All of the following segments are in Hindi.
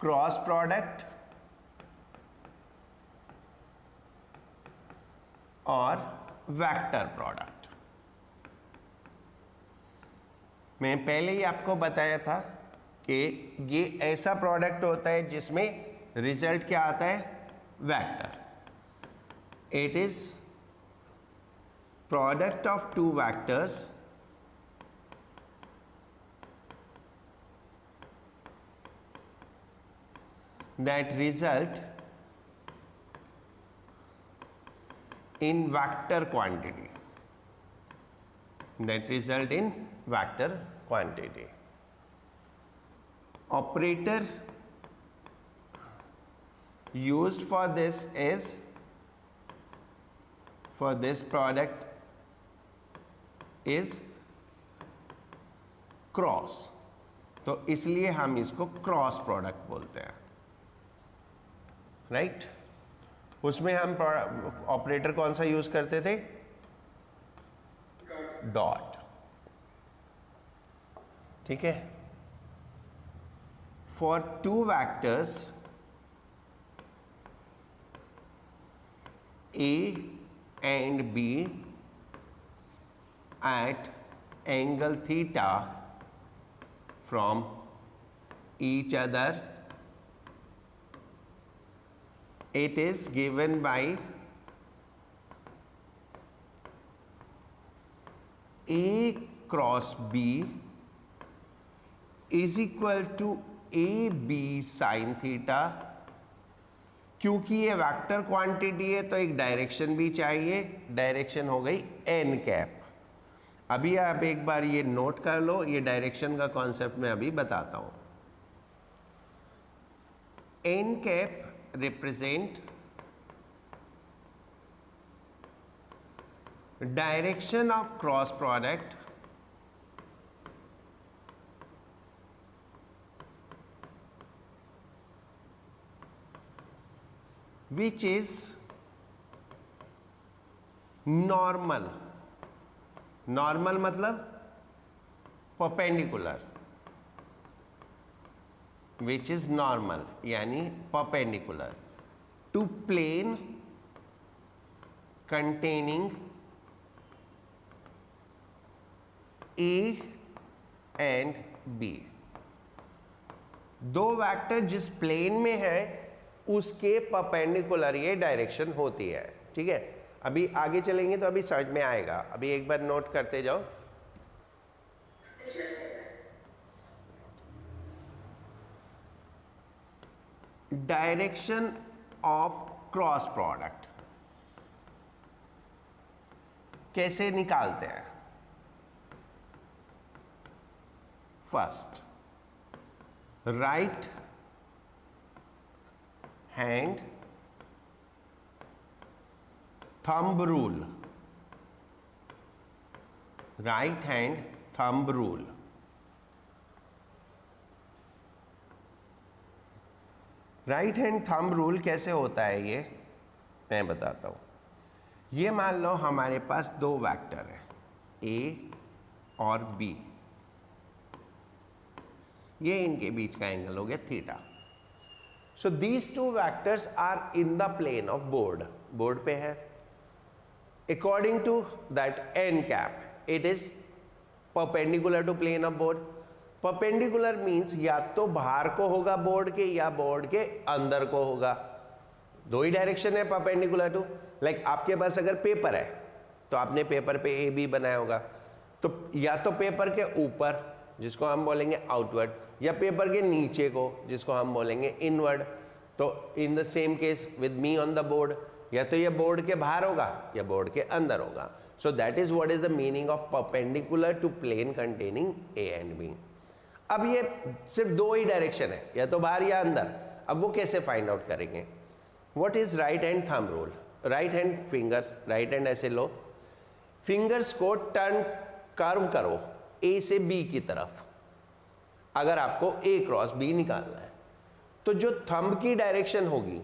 क्रॉस प्रोडक्ट और वेक्टर प्रोडक्ट। मैं पहले ही आपको बताया था कि ये ऐसा प्रोडक्ट होता है जिसमें रिजल्ट क्या आता है, vector. It is product of two vectors that result in vector quantity, operator used for this is, for this product is cross, तो इसलिए हम इसको क्रॉस प्रोडक्ट बोलते हैं, राइट। उसमें हम ऑपरेटर कौन सा यूज करते थे, डॉट, ठीक है। For two vectors A and B at angle theta from each other, it is given by A cross B is equal to AB sin theta. क्योंकि ये वेक्टर क्वांटिटी है तो एक डायरेक्शन भी चाहिए, डायरेक्शन हो गई n कैप। अभी आप एक बार ये नोट कर लो, ये डायरेक्शन का कॉन्सेप्ट मैं अभी बताता हूं। n cap represent direction of cross product which is normal, normal मतलब perpendicular, which is normal यानी perpendicular to plane containing A and B। दो वेक्टर जिस प्लेन में है उसके परपेंडिकुलर ये डायरेक्शन होती है, ठीक है। अभी आगे चलेंगे तो अभी समझ में आएगा, अभी एक बार नोट करते जाओ। डायरेक्शन ऑफ क्रॉस प्रोडक्ट कैसे निकालते हैं? First, right hand thumb rule, right hand thumb rule. Right hand thumb rule कैसे होता है ये मैं बताता हूं। ये मान लो हमारे पास दो वेक्टर है ए और बी, ये इनके बीच का एंगल हो गया theta. So these two vectors are in the plane of board, board पे है। According to that N cap it is perpendicular to plane of board. Perpendicular means या तो बाहर को होगा बोर्ड के या बोर्ड के अंदर को होगा, दो ही डायरेक्शन है परपेंडिकुलर टू। लाइक आपके पास अगर पेपर है तो आपने पेपर पे ए बी बनाया होगा, तो या तो पेपर के ऊपर जिसको हम बोलेंगे आउटवर्ड, या पेपर के नीचे को जिसको हम बोलेंगे इनवर्ड। तो in the same case with me on the board, या तो ये बोर्ड के बाहर होगा या बोर्ड के अंदर होगा। So that is what is the meaning of perpendicular to plane containing A and B. अब ये सिर्फ दो ही डायरेक्शन है, या तो बाहर या अंदर। अब वो कैसे फाइंड आउट करेंगे? What is right hand thumb rule? Right hand fingers, right hand ऐसे लो, फिंगर्स को टर्न कर्व करो ए से बी की तरफ। अगर आपको ए क्रॉस बी निकालना है तो जो थंब की डायरेक्शन होगी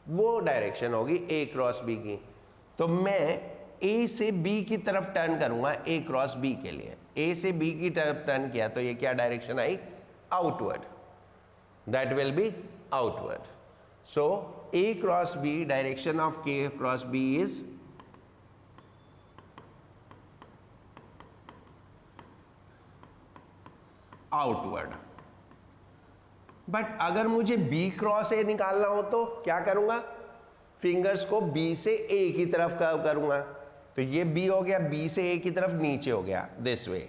वो डायरेक्शन होगी ए क्रॉस बी की। तो मैं ए से बी की तरफ टर्न करूंगा ए क्रॉस बी के लिए। ए से बी की तरफ टर्न किया तो ये क्या direction I? Outward. that will be outward. So A cross B, direction of K cross B is outward. But अगर मुझे B क्रॉस A निकालना हो तो क्या करूंगा, फिंगर्स को B से A की तरफ कर्व करूंगा, तो ये B हो गया, B से A की तरफ नीचे हो गया दिस वे,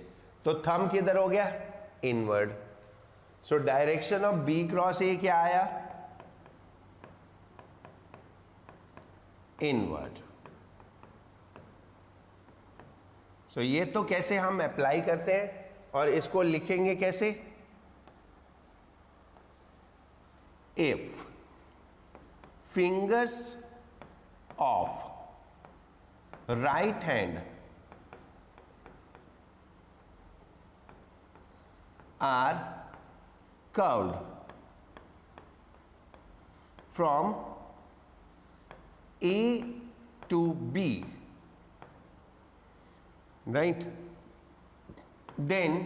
तो थंब किधर हो गया, inward. So direction of B cross A क्या आया, इनवर्ड. सो ये तो कैसे हम अप्लाई करते हैं और इसको लिखेंगे कैसे, if fingers of right hand are curved from A to B, right, then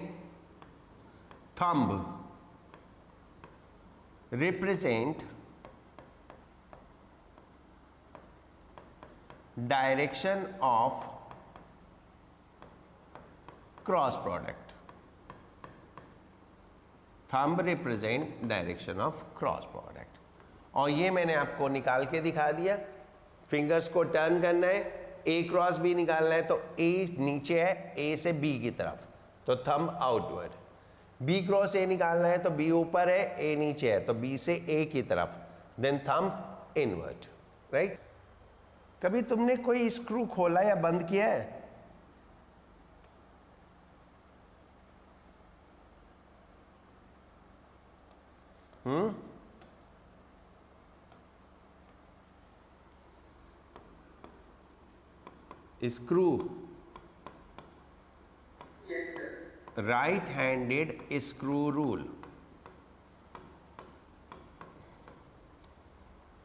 thumb represent direction of cross product. Thumb represent direction of cross product. और ये मैंने आपको निकाल के दिखा दिया. फिंगर्स को टर्न करना है, ए क्रॉस बी निकालना है, तो ए नीचे है, ए से बी की तरफ, तो thumb outward. B cross A निकालना है तो बी ऊपर है, ए नीचे है, तो बी से ए की तरफ, देन थंब इनवर्ड. राइट. कभी तुमने कोई स्क्रू खोला या बंद किया है, screw, Yes, sir. Right handed screw rule.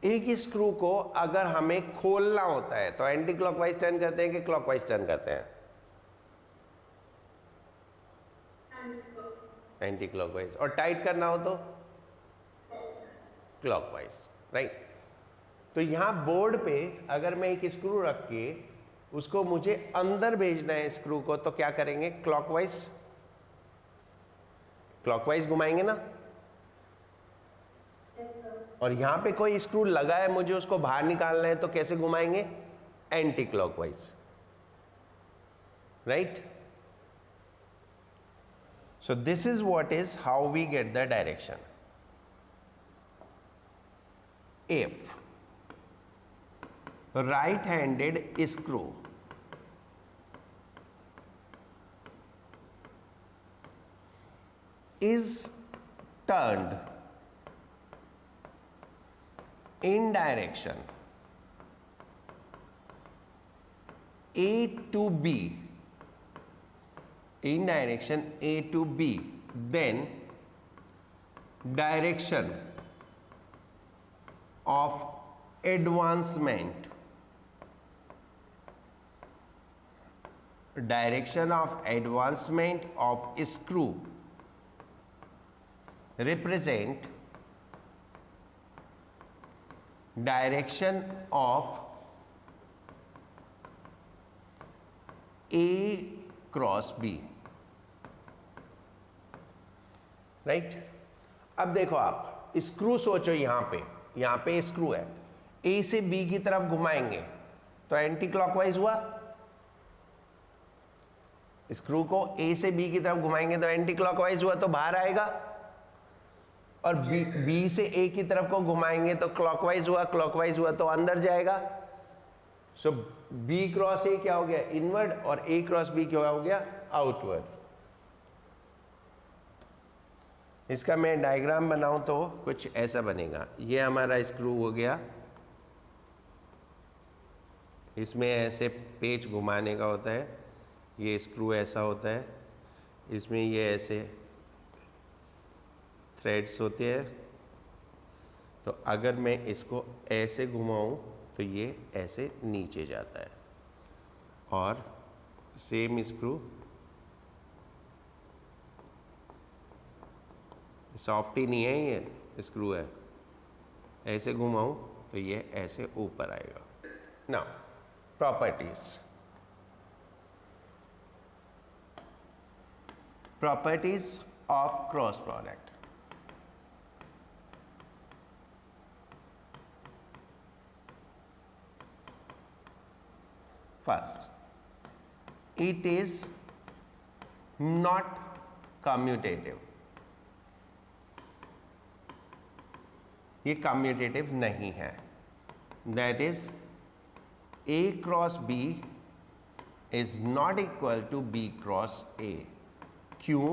एक स्क्रू को अगर हमें खोलना होता है तो एंटी क्लॉकवाइज टर्न करते हैं कि क्लॉकवाइज टर्न करते हैं, एंटी क्लॉकवाइज. और टाइट करना हो तो क्लॉकवाइज. राइट. तो यहां बोर्ड पे अगर मैं एक स्क्रू रख के उसको मुझे अंदर भेजना है स्क्रू को, तो क्या करेंगे, क्लॉकवाइज, क्लॉकवाइज घुमाएंगे ना. Yes, sir. और यहां पे कोई स्क्रू लगा है, मुझे उसको बाहर निकालना है, तो कैसे घुमाएंगे, anti clockwise. Right. So this is what is how we get the direction. If right handed screw is turned in direction A to B, in direction A to B, then direction of advancement, direction of advancement of screw represent direction of A cross B. Right. अब देखो आप स्क्रू सोचो, यहां पे स्क्रू है, ए से बी की तरफ घुमाएंगे तो एंटी क्लॉकवाइज हुआ. स्क्रू को ए से बी की तरफ घुमाएंगे तो एंटी क्लॉकवाइज हुआ, तो बाहर आएगा. और बी से ए की तरफ को घुमाएंगे तो क्लॉकवाइज हुआ तो अंदर जाएगा. सो बी क्रॉस ए क्या हो गया, इनवर्ड, और ए क्रॉस बी क्या हो गया, आउटवर्ड. इसका मैं डायग्राम बनाऊं तो कुछ ऐसा बनेगा. ये हमारा स्क्रू हो गया, इसमें ऐसे पेच घुमाने का होता है, ये स्क्रू ऐसा होता है, इसमें ये ऐसे थ्रेड्स होते हैं. तो अगर मैं इसको ऐसे घुमाऊं तो ये ऐसे नीचे जाता है, और सेम स्क्रू सॉफ्ट ही नहीं है, ये स्क्रू है। ऐसे घुमाऊं तो ये ऐसे ऊपर आएगा। Now properties, properties of cross product. First, it is not commutative। ये कम्यूटेटिव नहीं है। That is A cross B is not equal to B cross A। क्यों?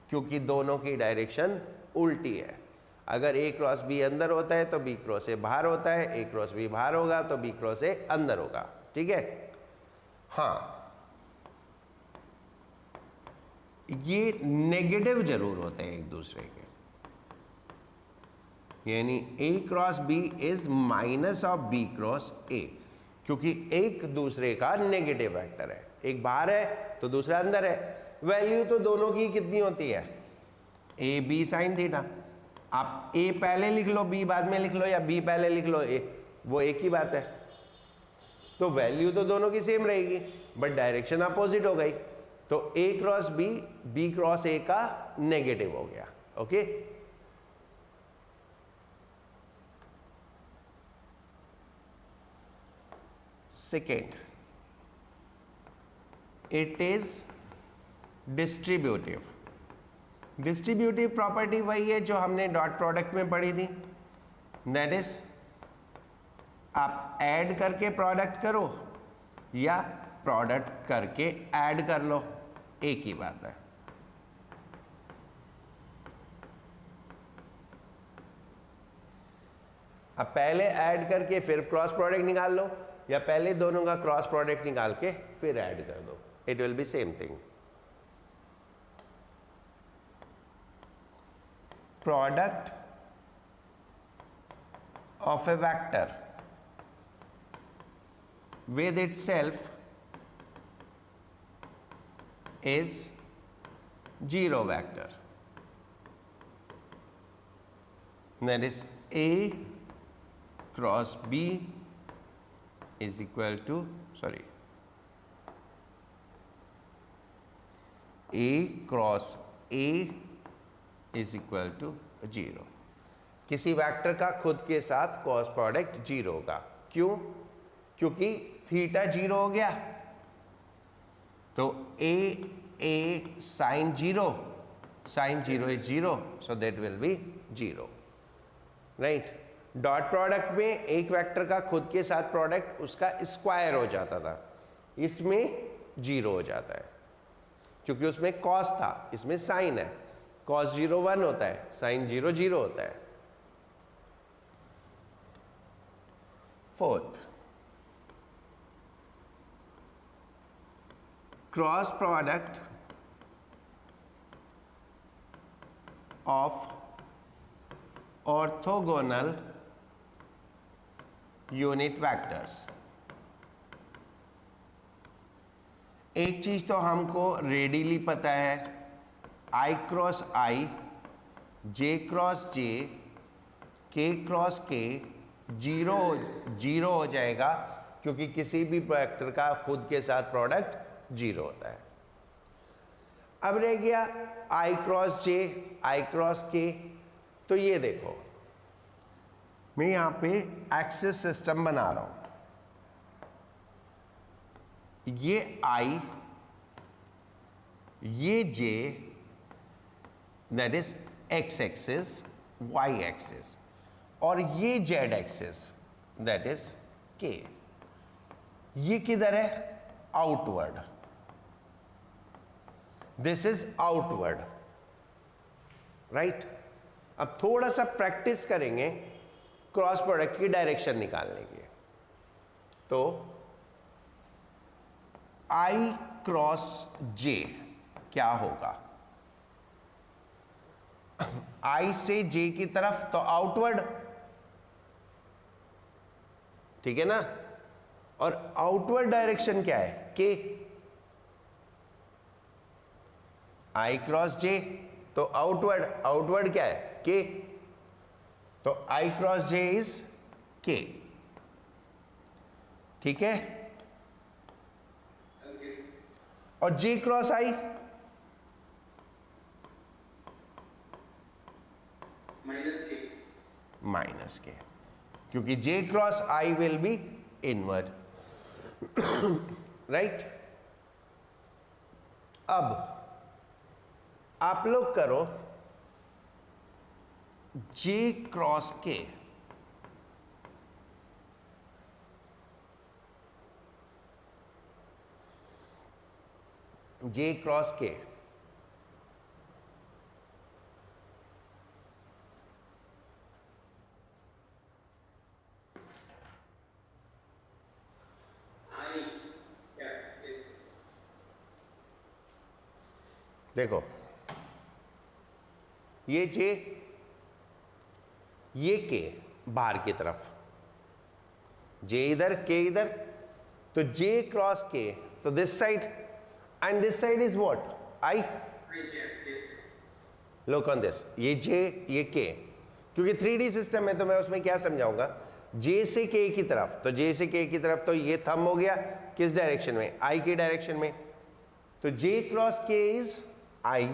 क्योंकि दोनों की डायरेक्शन उल्टी है। अगर A क्रॉस B अंदर होता है तो B क्रॉस A बाहर होता है, A क्रॉस B बाहर होगा तो B क्रॉस A अंदर होगा। ठीक है। हाँ, ये नेगेटिव जरूर होते हैं एक दूसरे के, यानी A cross B is minus of B cross A, क्योंकि एक दूसरे का नेगेटिव वेक्टर है। एक बाहर है तो दूसरा अंदर है। वैल्यू तो दोनों की कितनी होती है? A B sine theta. आप A पहले लिख लो B बाद में लिख लो, या B पहले लिख लो A, वो एक ही बात है। तो वैल्यू तो दोनों की सेम रहेगी, बट डायरेक्शन अपोजिट हो गई। तो A cross B B cross A का नेगेटिव हो गया। Okay. Second, it is distributive. Distributive property वही है जो हमने डॉट प्रोडक्ट में पढ़ी थी। दैट इज आप ऐड करके प्रोडक्ट करो या प्रोडक्ट करके ऐड कर लो, एक ही बात है। अब पहले ऐड करके फिर क्रॉस प्रोडक्ट निकाल लो, या पहले दोनों का क्रॉस प्रोडक्ट निकाल के फिर ऐड कर दो, it will be same thing. Product of A vector with itself is zero vector। That is A cross B is equal to, sorry, A cross A is equal to 0। किसी वेक्टर का खुद के साथ क्रॉस प्रोडक्ट 0 होगा। क्यों? क्योंकि थीटा 0 हो गया, तो A sine 0, sine 0 is 0, so that will be 0, right. Dot product में एक वेक्टर का खुद के साथ प्रोडक्ट उसका स्क्वायर हो जाता था, इसमें 0 हो जाता है, क्योंकि उसमें कॉस था, इसमें साइन है। कॉस 0 1 होता है, साइन 0 0 होता है। Fourth, cross product of orthogonal unit vectors. एक चीज तो हमको रेडीली पता है, I cross I, J cross J, K cross K 0 हो जाएगा, क्योंकि किसी भी वेक्टर का खुद के साथ प्रोडक्ट 0 होता है। अब रह गया I cross J, I cross K। तो ये देखो, मैं यहां पे एक्सिस सिस्टम बना रहा हूं। ये I, ये J, that is X axis, Y axis, और ये Z axis, that is K। ये किधर है? Outward. This is outward, right. अब थोड़ा सा प्रैक्टिस करेंगे क्रॉस प्रोडक्ट की डायरेक्शन निकालने की। तो I क्रॉस J क्या होगा? I से J की तरफ तो आउटवर्ड, ठीक है ना। और आउटवर्ड डायरेक्शन क्या है? K। I क्रॉस J तो आउटवर्ड क्या है? के। तो I क्रॉस J इज के, ठीक है। Okay. और J cross I Minus K. Minus के, क्योंकि J cross I will be inward, right. अब आप लोग करो J cross K, J cross K, I. Yeah. Yes. देखो ये J, ये K बाहर की तरफ, J इधर K इधर, तो J क्रॉस K, तो this side and this side is what? I। I cap. Yes. Look on this, ये J ये K, क्योंकि 3D सिस्टम है तो मैं उसमें क्या समझाऊंगा, J से K की तरफ, तो J से K की तरफ, तो ये थंब हो गया किस डायरेक्शन में? I की डायरेक्शन में, तो J cross K is I,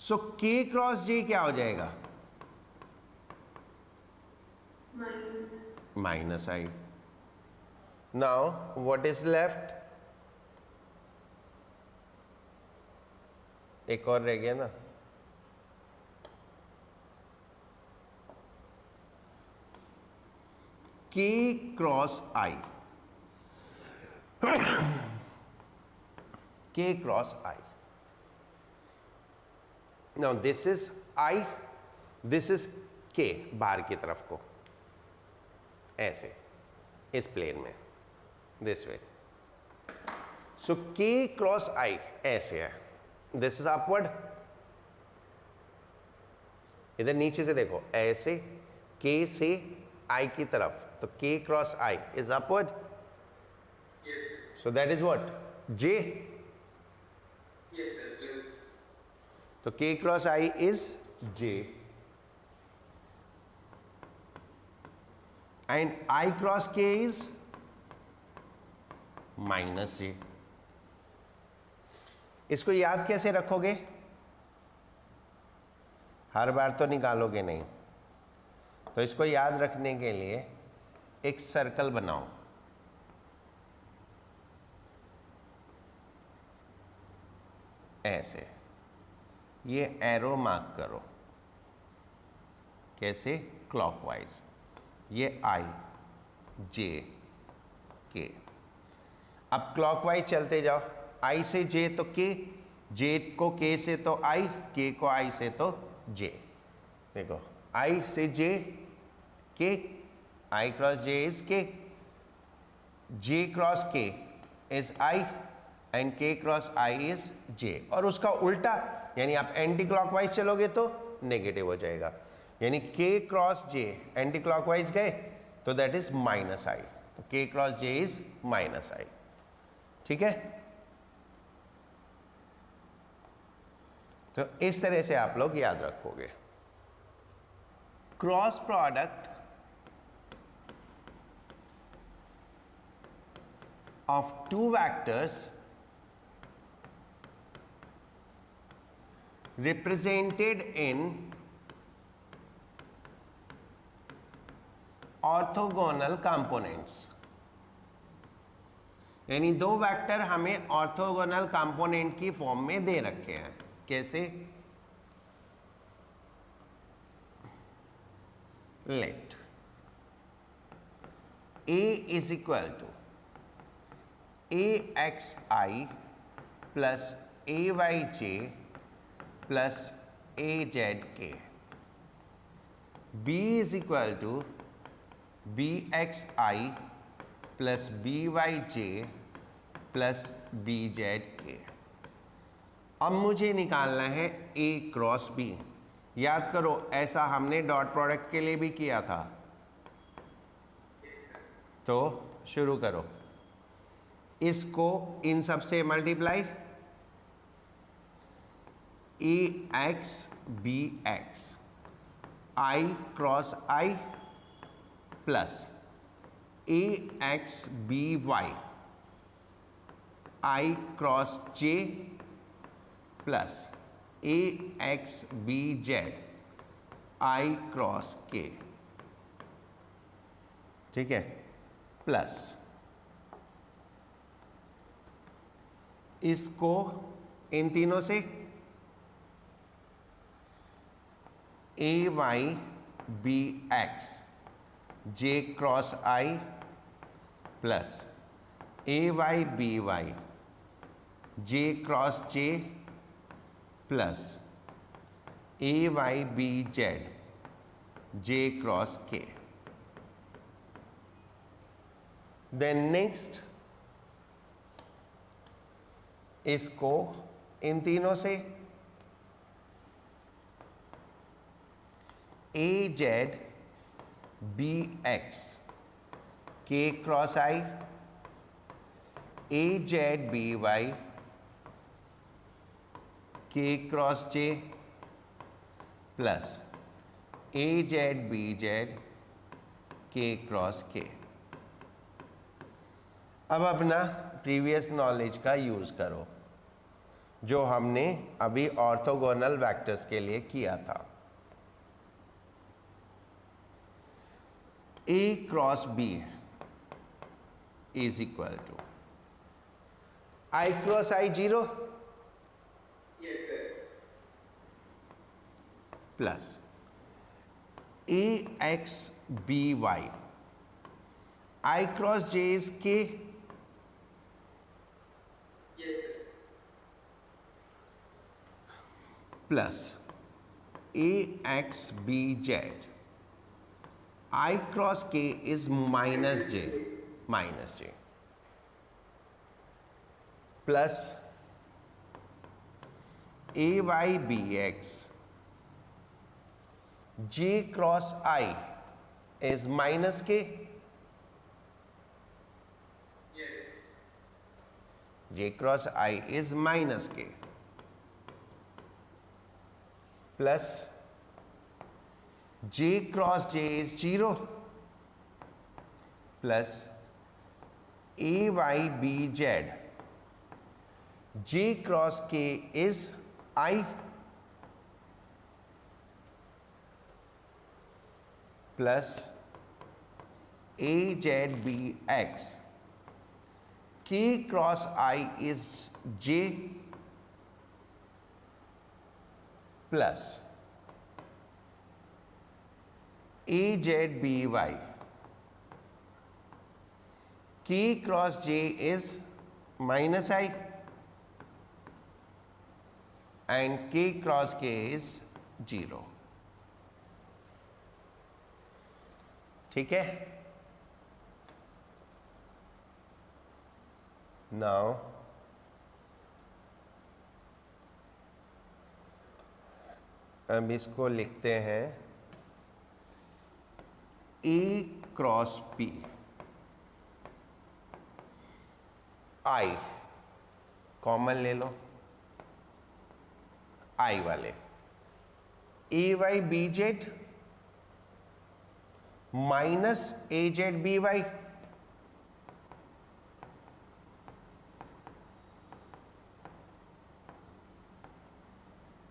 so K cross J क्या हो जाएगा? Minus I। Now what is left? एक और रह गया ना, K cross I, K cross I। Now this is I, this is K बाहर की तरफ को, ऐसे इस प्लेन में, this way. So K cross I ऐसे है, दिस इज अपवर्ड, इधर नीचे से देखो ऐसे K से I की तरफ, तो K cross I is upward, Yes. So that is what? J। Yes, sir. Yes. तो K cross I is J and I cross K is minus J। इसको याद कैसे रखोगे? हर बार तो निकालोगे नहीं, तो इसको याद रखने के लिए एक सर्कल बनाओ, ऐसे ये एरो मार्क करो, कैसे? क्लॉकवाइज, ये I J K। अब क्लॉकवाइज चलते जाओ, I से J तो K, J को K से तो I, K को I से तो J। देखो I से J K, I cross J is K, J cross K is I and K cross I is J। और उसका उल्टा, यानी आप एंटी क्लॉकवाइज चलोगे तो नेगेटिव हो जाएगा, यानी K cross J anti clockwise गए तो दैट इज माइनस I, तो K cross J is minus I, ठीक है। तो इस तरह से आप लोग याद रखोगे। Cross product of two vectors represented in orthogonal components, यानी दो वेक्टर हमें ऑर्थोगोनल कंपोनेंट की फॉर्म में दे रखे हैं। कैसे? Let A is equal to AXI plus AYJ plus AZK, B is equal to BXI plus BYJ plus BZK। अब मुझे निकालना है A क्रॉस B। याद करो, ऐसा हमने डॉट प्रोडक्ट के लिए भी किया था। तो शुरू करो, इसको इन सब से multiply, A X B X I cross I plus A X B Y I cross J plus A X B Z I cross K, ठीक है, प्लस इसको इन तीनों से A Y B X J cross I plus A Y B Y J cross J plus A Y B Z J cross K. Then next इसको इन तीनों से A Z B X K cross I A Z B Y K cross J plus A Z B Z के क्रॉस के। अब अपना प्रीवियस नॉलेज का यूज करो जो हमने अभी ऑर्थोगोनल वेक्टर्स के लिए किया था। A cross B is equal to I cross I 0 Yes, sir. Plus A x B y I cross J is K Yes, sir. Plus A X B Z I cross K is minus J plus A Y B X J cross I is minus K Yes. J cross I is minus K plus J cross J is 0 plus A Y B Z J cross K is I plus A Z B X K cross I is J plus A Z B Y K cross J is minus I and K cross K is 0। ठीक है, नाउ अब इसको लिखते हैं A cross P I common ले लो आई वाले A Y B Z minus A Z B Y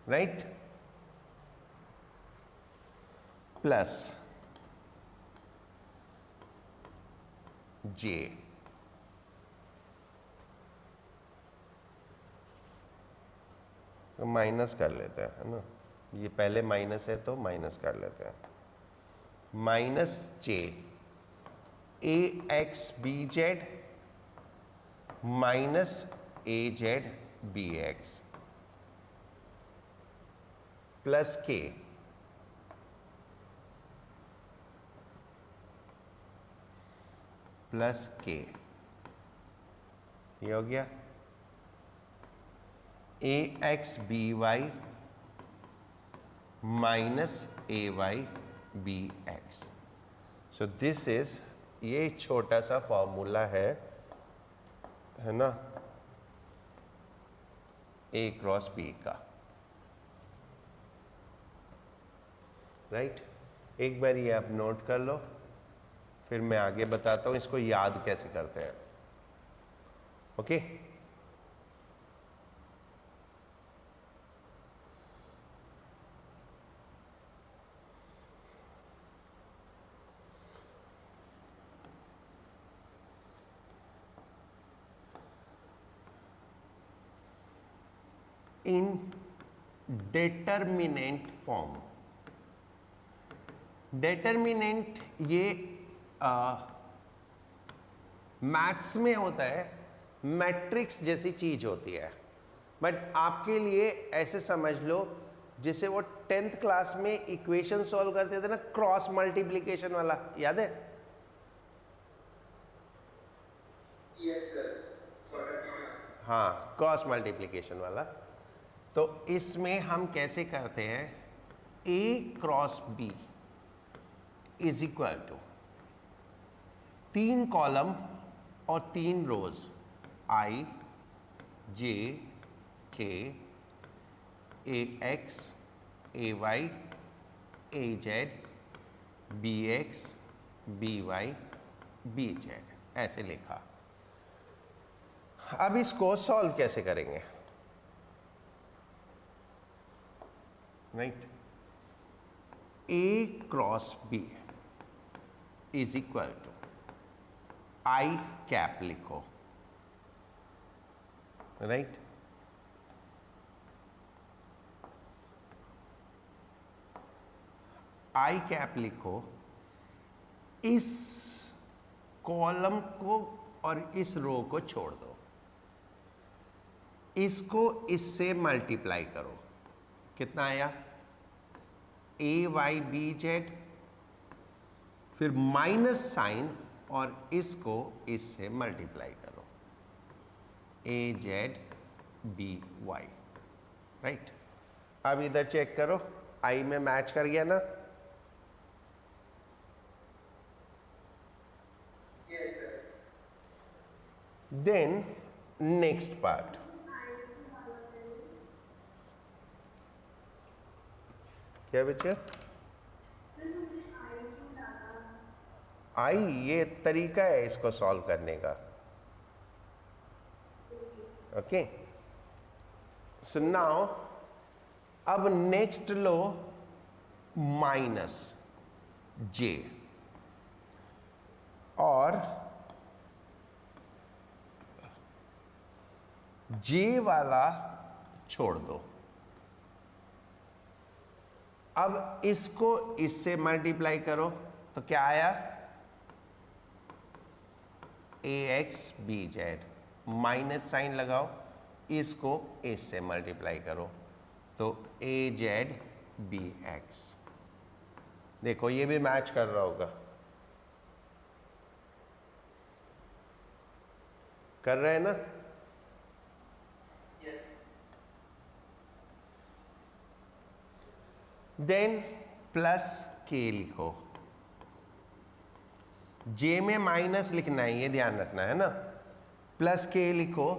right plus J तो माइनस कर लेते हैं, है ना, ये पहले माइनस है तो माइनस कर लेते हैं, minus J A X B Z minus A Z B X plus K plus K, ये हो गया A X B Y minus A Y B X. So this is, ये छोटा सा फॉर्मूला है ना, ए क्रॉस बी का। राइट। एक बार ये आप नोट कर लो, फिर मैं आगे बताता हूँ इसको याद कैसे करते हैं। Okay in determinant form, determinant ये मैथ्स में होता है, मैट्रिक्स जैसी चीज होती है, बट आपके लिए ऐसे समझ लो जैसे वो 10th क्लास में इक्वेशन सॉल्व करते थे ना, क्रॉस मल्टीप्लिकेशन वाला, याद है? Yes, sir. Sorry. हाँ, क्रॉस मल्टीप्लिकेशन वाला। तो इसमें हम कैसे करते हैं, A cross B is equal to 3 column और 3 रोज, I J K A X A Y A Z B X B Y B Z, ऐसे लिखा। अब इसको सॉल्व कैसे करेंगे, right? A cross B is equal to I cap लिखो, राइट? I कैप लिखो, इस कॉलम को और इस रो को छोड़ दो, इसको इससे मल्टीप्लाई करो, कितना आया? A Y B Z, फिर माइनस साइन और इसको इससे मल्टीप्लाई करो, A Z B Y, right? अब इधर चेक करो, I में मैच कर गया ना? Yes, sir. Then next part, क्या बच्चे? आई, ये तरीका है इसको सॉल्व करने का। ओके, सो नाउ अब नेक्स्ट लो माइनस जे, और जे वाला छोड़ दो। अब इसको इससे मल्टीप्लाई करो तो क्या आया? AX BZ, माइनस साइन लगाओ, इसको इससे मल्टीप्लाई करो तो AZ BX। देखो ये भी मैच कर रहा होगा, कर रहे हैं ना? Yes. देन प्लस के लिखो, जे में माइनस लिखना है, ये ध्यान रखना है ना। प्लस के लिखो,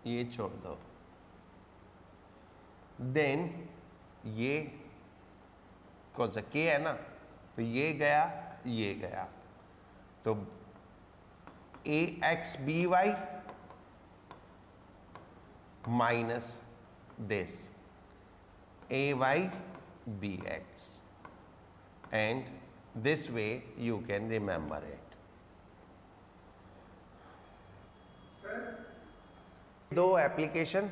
ये छोड़ दो, देन ये कौन सा के है ना, तो ये गया, तो AX BY minus this AY BX, and this way you can remember it. Sir. दो application,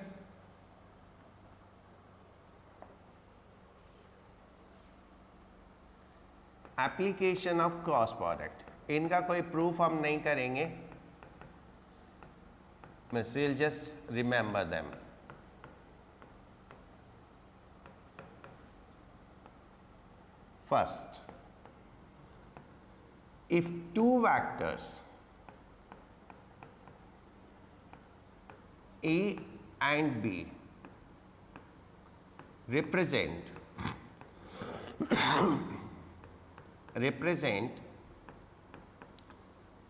application of cross product, इनका कोई प्रूफ हम नहीं करेंगे, बस we'll just remember them. First, if two vectors A and B represent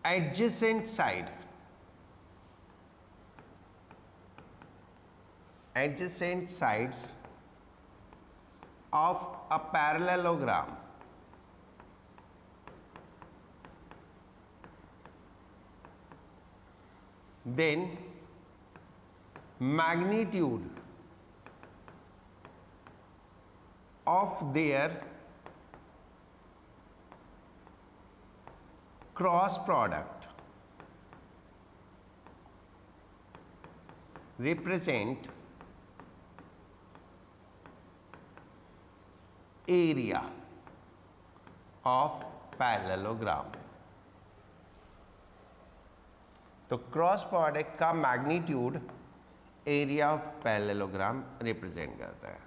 adjacent sides of a parallelogram then magnitude of their cross product represent area of parallelogram. तो क्रॉस प्रोडक्ट का magnitude area of parallelogram represent करता है।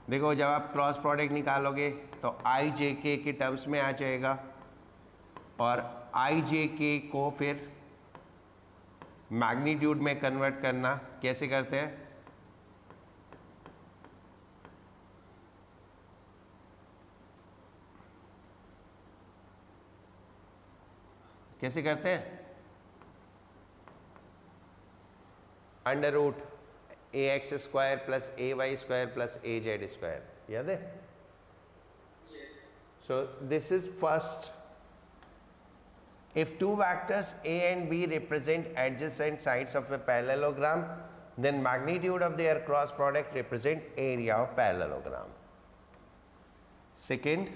देखो जब आप क्रॉस प्रोडक्ट निकालोगे तो आई जे के टर्म्स में आ जाएगा और आई जे के को फिर मैग्नीट्यूड में कन्वर्ट करना कैसे करते हैं? कैसे करते हैं? Under root A x square plus A Y square plus A Z square, याद है? सो this is first. If two vectors A and B represent adjacent sides of a parallelogram, then magnitude of their cross product represent area of parallelogram. Second,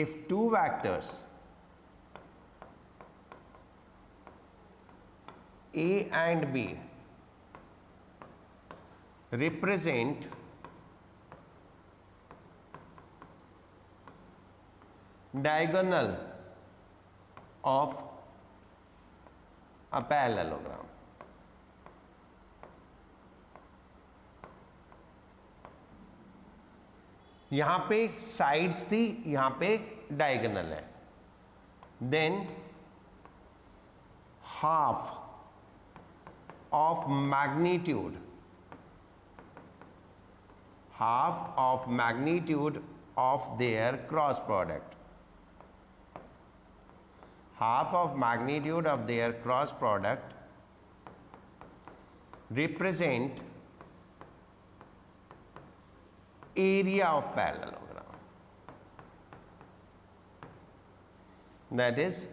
if two vectors A and B represent diagonal of a parallelogram, यहां पे साइड्स थी, यहां पे डायगोनल है, than half of magnitude of their cross product, half of magnitude of their cross product represent area of parallelogram. That is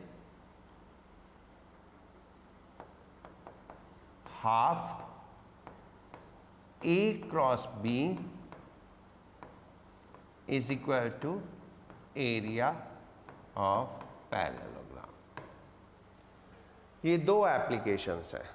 half A cross B is equal to area of parallelogram. ये दो एप्लीकेशंस हैं.